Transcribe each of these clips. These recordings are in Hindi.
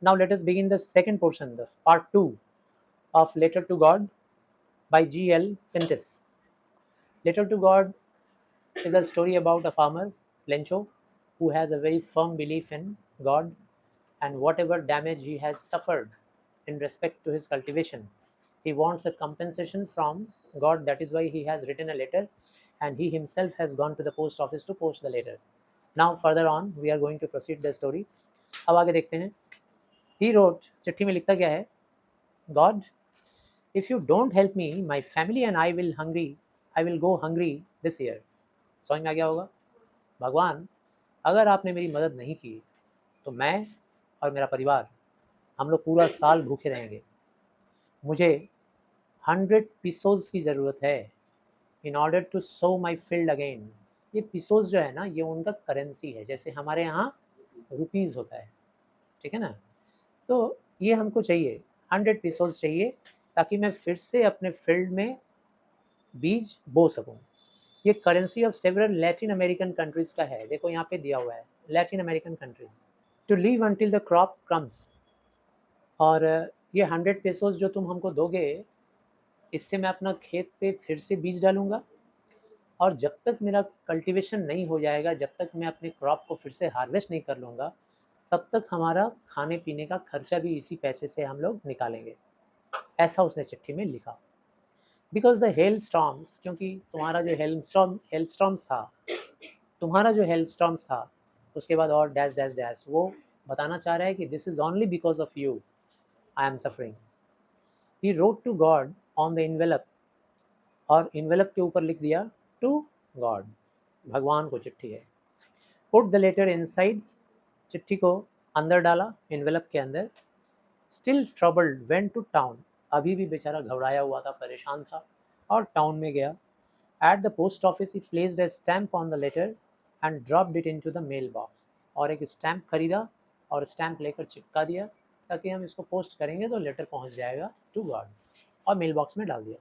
Now let us begin the second portion, the part 2 of Letter to God by G.L. Fintis. Letter to God is a story about a farmer, Lencho, who has a very firm belief in God, and whatever damage he has suffered in respect to his cultivation, he wants a compensation from God. That is why he has written a letter, and he himself has gone to the post office to post the letter. Now further on we are going to proceed the story. अब आगे देखते हैं. He wrote, चिट्ठी में लिखता क्या है, God, if you don't help me, my family and I will go hungry this year. समझ में आ गया होगा. भगवान, अगर आपने मेरी मदद नहीं की तो मैं और मेरा परिवार, हम लोग पूरा साल भूखे रहेंगे. मुझे 100 पिसोज की ज़रूरत है in order to sow my field again. ये पिसोज जो है ना, ये उनका करेंसी है, जैसे हमारे यहाँ रुपीज़ होता है, ठीक है ना. तो ये हमको चाहिए, 100 पिसोज चाहिए, ताकि मैं फिर से अपने फील्ड में बीज बो सकूं. ये currency of several Latin American countries का है. देखो यहाँ पे दिया हुआ है, Latin American countries. To live until the crop comes. और ये 100 पेसोस जो तुम हमको दोगे, इससे मैं अपना खेत पे फिर से बीज डालूँगा, और जब तक मेरा कल्टीवेशन नहीं हो जाएगा, जब तक मैं अपने क्रॉप को फिर से हार्वेस्ट नहीं कर लूँगा, तब तक हमारा खाने पीने का खर्चा भी इसी पैसे से हम लोग निकालेंगे. ऐसा उसने चिट्ठी में लिखा. बिकॉज द हेल स्टॉर्म्स, क्योंकि तुम्हारा जो हेल स्टॉर्म्स था, उसके बाद और डैश डैश डैश, वो बताना चाह रहा है कि this is only because of you I am suffering. He wrote to God on the envelope, और इन्वेलप के ऊपर लिख दिया टू गॉड, भगवान को चिट्ठी है. पुट द लेटर इनसाइड, चिट्ठी को अंदर डाला, इन्वेलप के अंदर. Still troubled went to town, अभी भी बेचारा घबराया हुआ था, परेशान था, और टाउन में गया. At the post office he placed a stamp on the letter and dropped it into the mail box. और एक स्टैम्प खरीदा और स्टैम्प लेकर चिपका दिया, ताकि हम इसको पोस्ट करेंगे तो लेटर पहुंच जाएगा टू गॉड, और मेल बॉक्स में डाल दिया.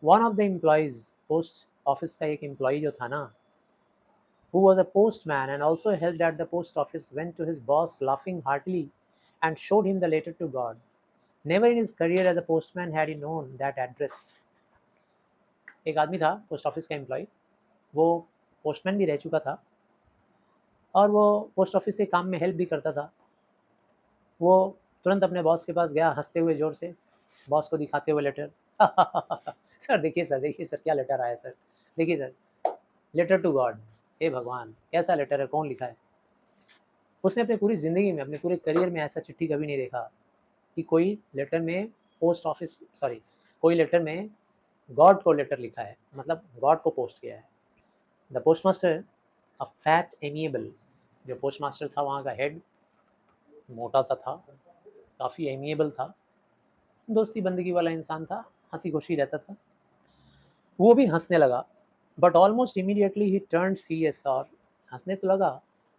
One of the employees, post office का एक एम्प्लॉई जो था ना, who was a postman and also helped at the post office, went to his boss laughing heartily and showed him the letter to God. Never in his career as a postman had he known that address. एक आदमी था पोस्ट ऑफिस का एम्प्लॉय, वो पोस्टमैन भी रह चुका था, और वो पोस्ट ऑफिस के काम में हेल्प भी करता था. वो तुरंत अपने बॉस के पास गया, हंसते हुए ज़ोर से, बॉस को दिखाते हुए लेटर. सर देखिए सर क्या लेटर आया सर, देखिए सर, लेटर टू गॉड. हे भगवान, कैसा लेटर है, कौन लिखा है. उसने अपनी पूरी ज़िंदगी में, अपने पूरे करियर में ऐसा चिट्ठी कभी नहीं देखा कि कोई लेटर में कोई लेटर में गॉड को लेटर लिखा है, मतलब गॉड को पोस्ट किया है. The post master, a fat amiable, जो पोस्ट मास्टर था वहाँ का हेड, मोटा सा था, काफ़ी एमिएबल था, दोस्ती बंदगी वाला इंसान था, हंसी खुशी रहता था. वो भी हंसने लगा, but almost immediately he turn serious. और हंसने तो लगा,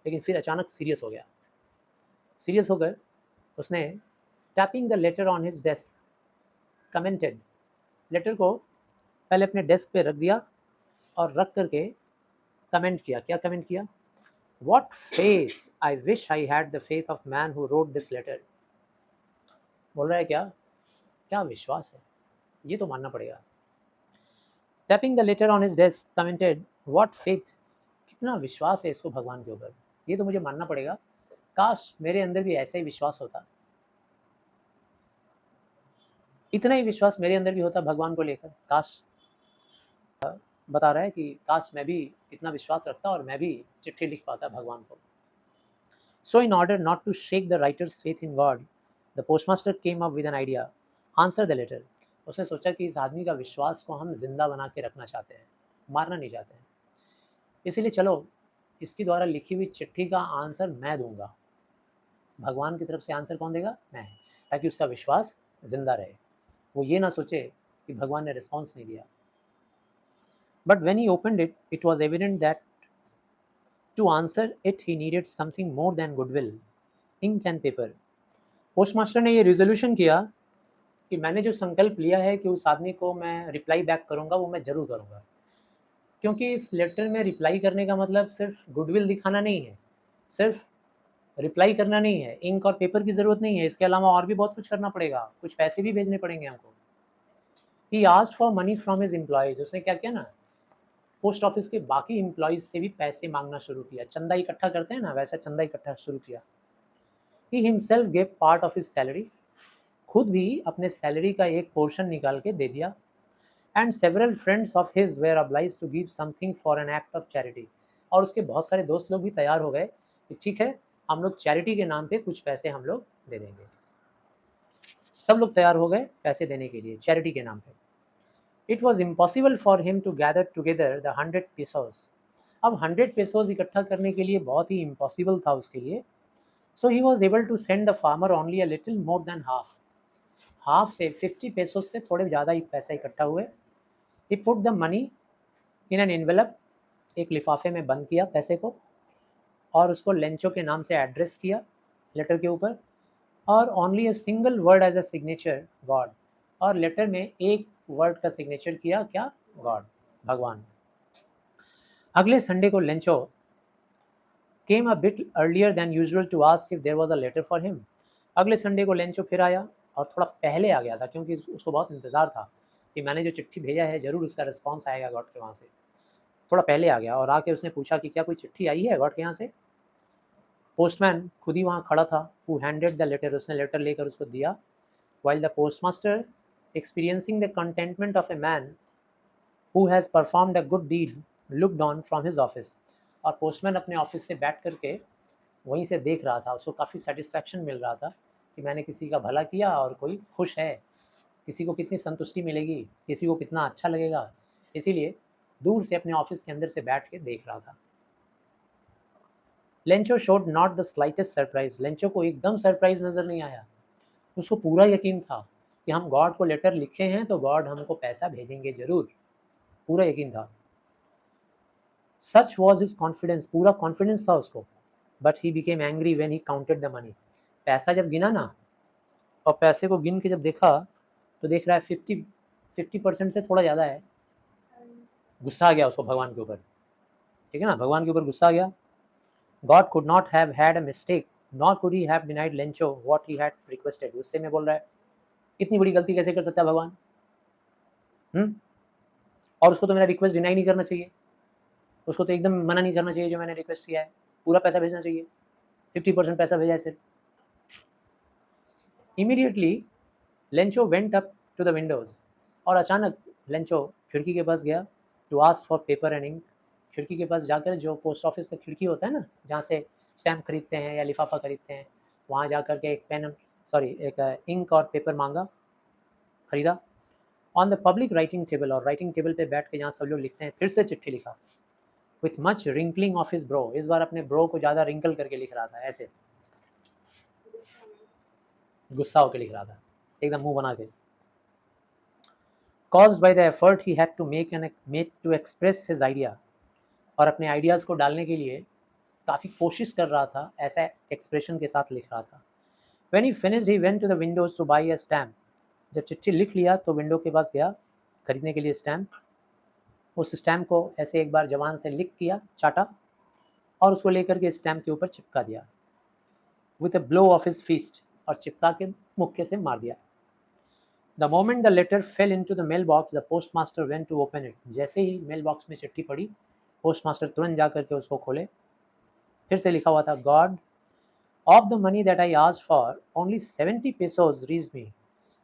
लेकिन फिर अचानक सीरियस हो गया. सीरियस होकर उसने tapping the letter on his desk commented, letter को पहले अपने डेस्क पे रख दिया, और रख करके कमेंट किया. क्या कमेंट किया? What faith, I wish I had the faith of man who wrote this letter. बोल रहा है क्या, क्या विश्वास है, ये तो मानना पड़ेगा. Tapping the letter on his desk commented, what faith, कितना विश्वास है इसको भगवान के ऊपर, ये तो मुझे मानना पड़ेगा. काश मेरे अंदर भी ऐसा ही विश्वास होता, इतना ही विश्वास मेरे अंदर भी होता भगवान को लेकर. काश, बता रहा है कि काश मैं भी इतना विश्वास रखता और मैं भी चिट्ठी लिख पाता भगवान को. So in order not to shake the writer's faith in God, the postmaster came up with an idea, answer the letter. उसने सोचा कि इस आदमी का विश्वास को हम जिंदा बना के रखना चाहते हैं, मारना नहीं चाहते हैं, इसीलिए चलो इसके द्वारा लिखी हुई चिट्ठी का आंसर मैं दूंगा. भगवान की तरफ से आंसर कौन देगा? मैं, ताकि उसका विश्वास जिंदा रहे, वो ये ना सोचे कि भगवान ने रिस्पॉन्स नहीं दिया. But when he opened it, it was evident that to answer it he needed something more than goodwill, ink and paper. Postmaster ने ये रिजोल्यूशन किया कि मैंने जो संकल्प लिया है कि उस आदमी को मैं रिप्लाई बैक करूंगा, वो मैं ज़रूर करूंगा. क्योंकि इस लेटर में रिप्लाई करने का मतलब सिर्फ गुडविल दिखाना नहीं है, सिर्फ रिप्लाई करना नहीं है, इंक और पेपर की ज़रूरत नहीं है, इसके अलावा और भी बहुत कुछ करना पड़ेगा, कुछ पैसे भी भेजने पड़ेंगे हमको। He asked for money from his employees, उसने क्या किया ना, पोस्ट ऑफिस के बाकी एम्प्लॉयज़ से भी पैसे मांगना शुरू किया, चंदा इकट्ठा करते हैं ना, वैसा चंदा इकट्ठा शुरू किया। He himself gave part of his salary, खुद भी अपने सैलरी का एक पोर्शन निकाल के दे दिया। And several friends of his were obliged to give something for an act of charity, और उसके बहुत सारे दोस्त लोग भी तैयार हो गए कि ठीक है, हम लोग चैरिटी के नाम पे कुछ पैसे हम लोग दे देंगे। सब लोग तैयार हो गए पैसे देने के लिए चैरिटी के नाम पे। It was impossible for him to gather together the 100 pesos। अब 100 pesos इकट्ठा करने के लिए बहुत ही इम्पॉसिबल था उसके लिए। So he was able to send the farmer only a little more than half, half से 50 pesos से थोड़े ज़्यादा ही पैसा इकट्ठा हुए। He put the money in an envelope, एक लिफाफे में बंद किया पैसे को, और उसको लेंचो के नाम से एड्रेस किया लेटर के ऊपर, और only a single word as a signature God, और लेटर में एक वर्ड का सिग्नेचर किया, क्या, गॉड, भगवान। अगले संडे को Lencho came a bit earlier than usual to ask if there was a letter for him. अगले संडे को लेंचो फिर आया और थोड़ा पहले आ गया था, क्योंकि उसको बहुत इंतज़ार था कि मैंने जो चिट्ठी भेजा है ज़रूर उसका रिस्पॉन्स आएगा गॉड के वहाँ से। थोड़ा पहले आ गया और आके उसने पूछा कि क्या कोई चिट्ठी आई है गॉड के यहाँ से। पोस्टमैन खुद ही वहाँ खड़ा था, हु हैंडेड द लेटर, उसने लेटर लेकर उसको दिया। While the postmaster experiencing the contentment of a man who has performed a good deed looked on from his office, और पोस्टमैन अपने ऑफिस से बैठ करके वहीं से देख रहा था, उसको काफ़ी सेटिस्फैक्शन मिल रहा था कि मैंने किसी का भला किया और कोई खुश है, किसी को कितनी संतुष्टि मिलेगी, किसी को कितना अच्छा लगेगा, इसीलिए दूर से अपने ऑफिस के अंदर से बैठ के देख रहा था। Lencho showed not the slightest surprise, Lencho को एकदम सरप्राइज नज़र नहीं आया, उसको पूरा यकीन था कि हम गॉड को लेटर लिखे हैं तो गॉड हमको पैसा भेजेंगे ज़रूर, पूरा यकीन था। सच वॉज हिज कॉन्फिडेंस, पूरा कॉन्फिडेंस था उसको। But he became angry when he counted the money, पैसा जब गिना ना, और पैसे को गिन के जब देखा तो देख रहा है 50% से थोड़ा ज़्यादा है। गुस्सा आ गया उसको भगवान के ऊपर, ठीक है ना, भगवान के ऊपर गुस्सा आ गया। God could not have had a mistake not could he have denied Lencho what he had requested. गुस्से में बोल रहा है, इतनी बड़ी गलती कैसे कर सकता है भगवान, और उसको तो मेरा रिक्वेस्ट डिनाई नहीं करना चाहिए, उसको तो एकदम मना नहीं करना चाहिए जो मैंने रिक्वेस्ट किया है, पूरा पैसा भेजना चाहिए, 50% पैसा भेजा है सिर्फ। Immediately Lencho went up to the windows, और अचानक लेंचो खिड़की के पास गया to ask for paper and ink. खिड़की के पास जाकर, जो पोस्ट ऑफिस का खिड़की होता है ना, जहाँ से स्टैम्प खरीदते हैं या लिफाफा खरीदते हैं, वहाँ जा कर के एक पेन, सॉरी एक इंक और पेपर मांगा, खरीदा। On the public writing table, और राइटिंग टेबल पे बैठ के जहाँ सब लोग लिखते हैं, फिर से चिट्ठी लिखा। With much wrinkling of his bro, इस बार अपने ब्रो को ज़्यादा रिंकल करके लिख रहा था, ऐसे गुस्सा होकर लिख रहा था, एकदम मुंह बना के। caused by the effort he had to make to express his idea, और अपने आइडियाज़ को डालने के लिए काफ़ी कोशिश कर रहा था, ऐसा एक्सप्रेशन के साथ लिख रहा था। When he finished he went to the windows to buy a stamp, जब चिट्ठी लिख लिया तो विंडो के पास गया खरीदने के लिए स्टैम्प। उस स्टैम्प को ऐसे एक बार जवान से लिख किया, चाटा, और उसको लेकर के स्टैम्प के ऊपर चिपका दिया with a blow of his fist, और चिपका के मुक्के से मार दिया। The moment the letter fell into the mailbox, the postmaster went to open it. जैसे ही मेल बॉक्स में चिट्ठी पड़ी, पोस्टमास्टर तुरंत जा करके उसको खोले। फिर से लिखा हुआ था, God, of the money that I asked for, only 70 pesos reached me.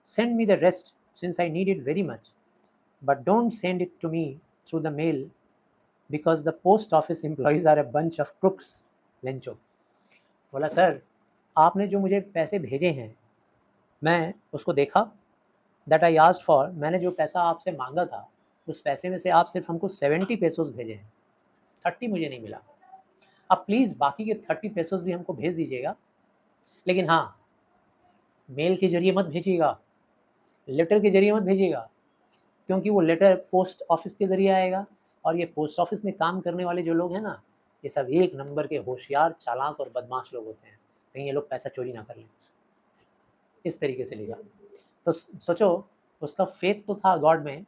Send me the rest, since I need it very much. But don't send it to me through the mail, because the post office employees are a bunch of crooks. Lencho बोला, सर आपने जो मुझे पैसे भेजे हैं, मैं उसको देखा, दैट आई आस्क्ड फॉर, मैंने जो पैसा आपसे मांगा था, उस पैसे में से आप सिर्फ हमको 70 पेसोस भेजे हैं, 30 मुझे नहीं मिला। अब प्लीज़ बाकी के 30 पेसोस भी हमको भेज दीजिएगा, लेकिन हाँ, मेल के ज़रिए मत भेजिएगा, लेटर के ज़रिए मत भेजिएगा, क्योंकि वो लेटर पोस्ट ऑफिस के ज़रिए आएगा, और ये पोस्ट ऑफिस में काम करने वाले जो लोग हैं ना, ये सब एक नंबर के होशियार, चालाक और बदमाश लोग होते हैं, कहीं ये लोग पैसा चोरी ना कर लें। इस तरीके से लिखा। तो सोचो, उसका फेथ तो था गॉड में,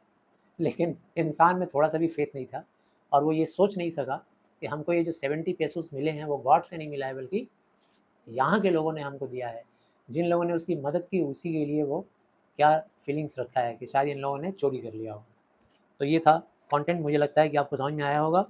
लेकिन इंसान में थोड़ा सा भी फेथ नहीं था, और वो ये सोच नहीं सका कि हमको ये जो 70 पेसोस मिले हैं वो गॉड से नहीं मिला है, बल्कि यहाँ के लोगों ने हमको दिया है, जिन लोगों ने उसकी मदद की उसी के लिए वो क्या फीलिंग्स रखा है कि शायद इन लोगों ने चोरी कर लिया हो। तो ये था कंटेंट, मुझे लगता है कि आपको समझ में आया होगा।